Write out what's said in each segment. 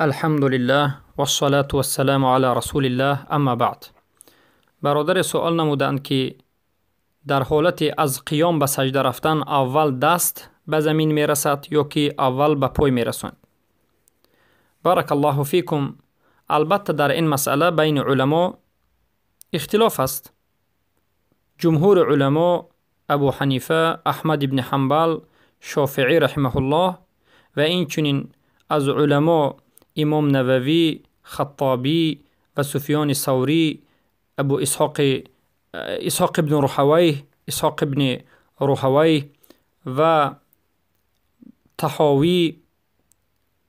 الحمد لله و الصلاة و السلام علی رسول الله. اما بعد. برادر سوال نمودند که در حالت از قیام به سجده رفتن اول دست به زمین می رسد یا که اول به پای می رسند. بارک الله فیکم. البته در این مسئله بین علما اختلاف است. جمهور علما ابو حنیفه، احمد ابن حنبل، شافعی رحمه الله و این چنین از علما امام نووی، خطابی و سفیان ثوری، ابو اسحاق ابن روحوی و طحاوی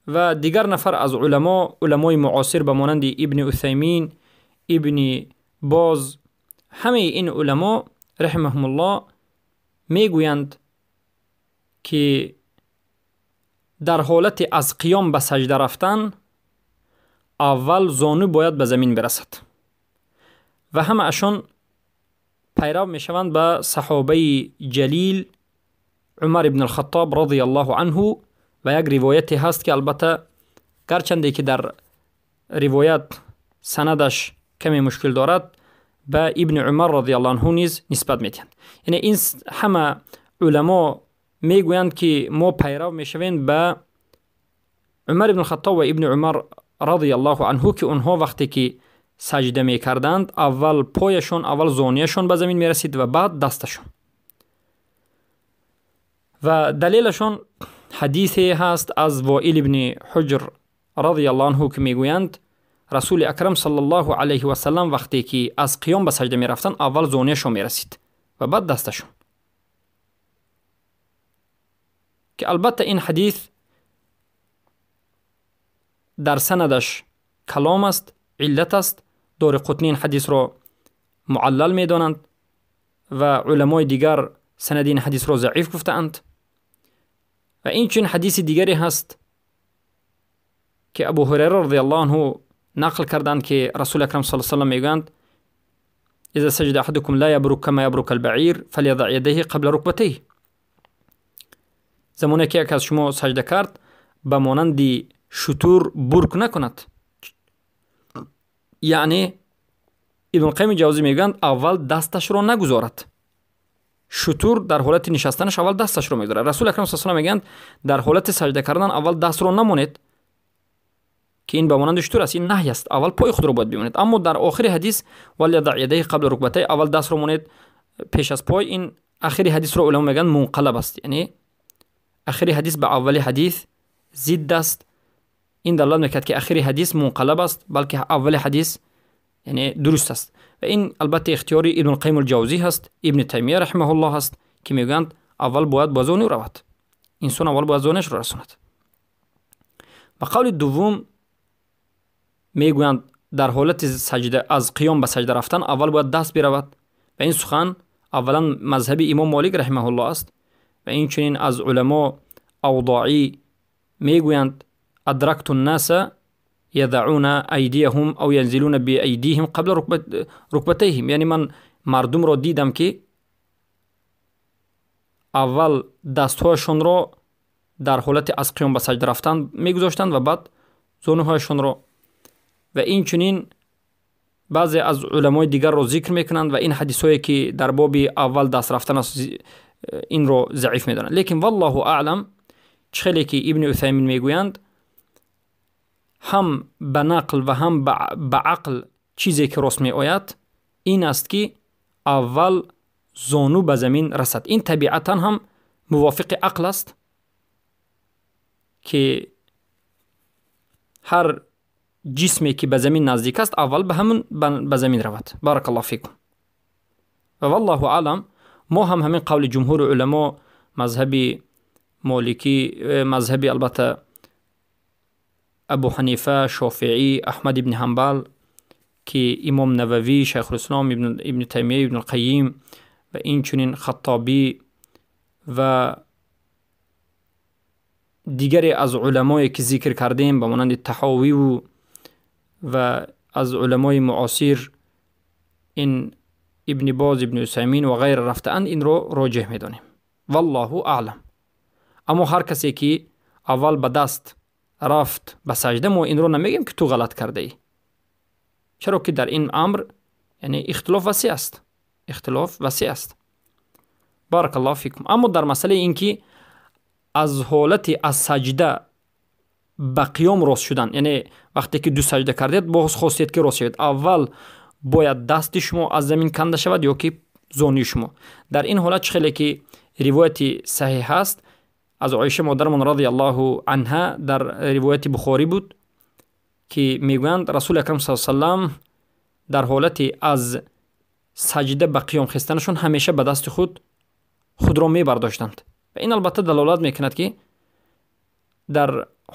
و دیگر نفر از علمای معاصر به مانند ابن عثیمین، ابن باز، همه این علما رحمهم الله میگویند که در حالت از قیام به سجده رفتن اول زانو باید به زمین برسد و همه اشان پیرو می شوند به صحابه جلیل عمر ابن الخطاب رضی الله عنه و یک روایتی هست که البته گرچنده که در روایت سندش کمی مشکل دارد به ابن عمر رضی الله عنه نیز نسبت میدهند. یعنی این همه علما میگویند که ما پیرو میشویم به عمر ابن الخطاب و ابن عمر رضی الله عنه که اونها وقتی که سجده میکردند اول پایشون، اول زانیشون به زمین میرسید و بعد دستشون. و دلیلشون حدیثی هست از وائل ابن حجر رضی الله عنه که میگویند رسول اکرم صلی الله علیه و سلم وقتی که از قیام به سجده میرفتن اول زانیشون میرسید و بعد دستشون. که البته این حدیث در سندش کلام است، علت است. دارقطنی این حدیث را معلل می دانند و علمای دیگر سند این حدیث را ضعیف گفتند. و این چون حدیث دیگری هست که ابو هریره رضی الله عنه نقل کردند که رسول اکرم صلی الله علیه و سلم میگویند اذا سجد احدكم لا يبرك كما يبرك البعير فليضع يديه قبل ركبتيه. زمانی که یک از شما سجده کرد به مانند شتور برک نکند. یعنی ابن القیم جوزی میگویند اول دستش رو نگذارد. شتور در حالت نشستنش اول دستش رو میگذارد. رسول اکرم صلی الله علیه و سلم میگویند در حالت سجده کردن اول دست رو نمونید که این به مانند شتور است، این نهی است. اول پای خود رو باید بمونید. اما در آخر حدیث ولیضع یدیه قبل رکبتیه، اول دست رو مونید پیش از پای. این آخری حدیث رو علما میگن منقلب است، یعنی آخری حدیث به اولی حدیث ضد است. این دلالت میکرد که آخری حدیث منقلب است بلکه اول حدیث یعنی درست است. و این البته اختیاری ابن القیم الجوزی هست، ابن تیمیه رحمه الله هست که میگویند اول باید با زانو رود، انسان اول باید زانوش را رساند. و قول دوم میگویند در حالت سجده از قیام به سجده رفتن اول باید دست برود و این سخن اولا مذهب امام مالک رحمه الله است و این چنین از علما اوضاعی میگویند ادرکت الناس یضعون ایدیهم او ینزلون بایدیهم قبل رکبتیهم. یعنی من مردم را دیدم که اول دستهایشون را در حالت از قیام به سجده رفتن میگذاشتند و بعد زانوهایشون را. و این چنین بعضی از علمای دیگر را ذکر میکنند و این حدیثایی که در باب اول دست رفتن است این را ضعیف میدانند. لیکن والله اعلم چخیلی که ابن عثیمین میگویند هم به نقل و هم به عقل چیزی که راست می آید این است که اول زانو به زمین رسد. این طبیعتا هم موافق عقل است که هر جسمی که به زمین نزدیک است اول به همون به زمین رود. بارک الله فیکم. و والله اعلم ما هم همین قول جمهور علما، مذهب مالکی، مذهب البته ابو حنیفه، شافعی، احمد ابن حنبل که امام نووی، شیخ الاسلام ابن تیمیه، ابن القیم و این چنین خطابی و دیگری از علمایی که ذکر کردیم به مانند طحاوی و از علمای معاصر این ابن باز، ابن عثیمین و غیر رفتند، این رو راجح میدانیم. والله اعلم. اما هر کسی که اول به دست рафт ба саҷда, мо инро намегем ки ту ғалат кардаӣ. чаро ки дар ин амр яъне ихтилоф васеъ аст. ихтилоф васеъ аст. баракаллоҳу фикум. аммо дар масъалаи ин ки аз ҳолати аз саҷда ба қиём рост шудан, яъне вақте ки ду саҷда кардед боз хостед ки рост шавед, аввал бояд дасти шумо аз замин канда шавад ё ки зонии шумо. дар ин ҳолат чӣ хеле ки ривояти саҳиҳ аст аз Оиша модарамон радиаллоҳу анҳа, дар ривояти Бухорӣ буд ки мегӯянд Расули акрам саллаллоҳу алайҳи ва саллам дар ҳолати аз саҷда ба қиём хестанашон ҳамеша ба дасти худро мебардоштанд. ва ин албатта далолат мекунад ки дар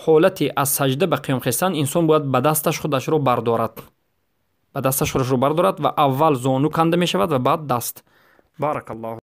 ҳолати аз саҷда ба қиём хестан инсон бояд ба дасташ худашро бардорад. ба дасташ худашро бардорад ва аввал зону канда мешавад ва баъд даст. баракаллоҳу